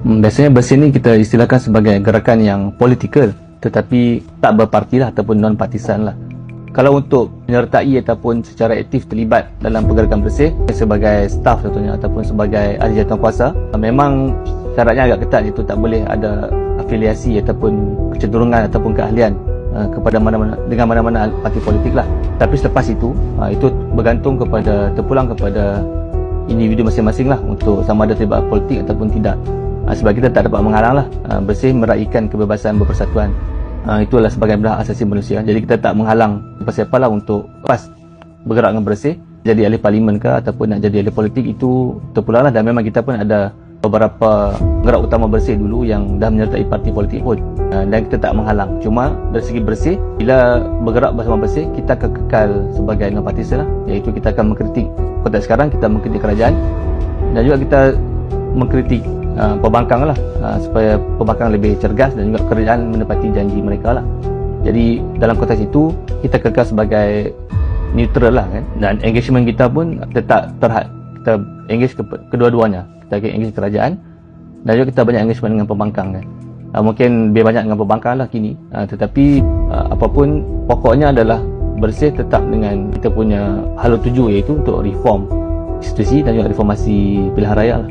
Biasanya bersih ni kita istilahkan sebagai gerakan yang politikal tetapi tak berparti lah ataupun non-partisan lah. Kalau untuk menyertai ataupun secara aktif terlibat dalam pergerakan bersih sebagai staff contohnya ataupun sebagai ahli jawatankuasa, memang syaratnya agak ketat, itu tak boleh ada afiliasi ataupun kecenderungan ataupun keahlian kepada dengan mana-mana parti politik lah. Tapi selepas itu bergantung terpulang kepada individu masing-masing lah untuk sama ada terlibat politik ataupun tidak. Sebab kita tak dapat menghalang lah. Bersih meraihkan kebebasan berpersatuan. Itulah sebagai hak asasi manusia. Jadi kita tak menghalang siapa-siapa lah untuk pas bergerak dengan bersih, jadi ahli parlimen ke ataupun nak jadi ahli politik, itu terpulang lah. Dan memang kita pun ada beberapa gerak utama bersih dulu yang dah menyertai parti politik pun, dan kita tak menghalang. Cuma dari segi bersih, bila bergerak bersama bersih, kita akan kekal sebagai non-partisan lah. Iaitu kita akan mengkritik, konteks sekarang kita mengkritik kerajaan dan juga kita mengkritik pembangkang lah, supaya pembangkang lebih cergas dan juga kerajaan menepati janji mereka lah. Jadi dalam konteks itu kita kekal sebagai neutral lah kan, dan engagement kita pun tetap terhad. Kita engage kedua-duanya, kita engage kerajaan dan juga kita banyak engagement dengan pembangkang kan. Mungkin lebih banyak dengan pembangkang lah kini, tetapi apapun pokoknya adalah bersih tetap dengan kita punya hala tuju, iaitu untuk reform institusi dan juga reformasi pilihan raya lah.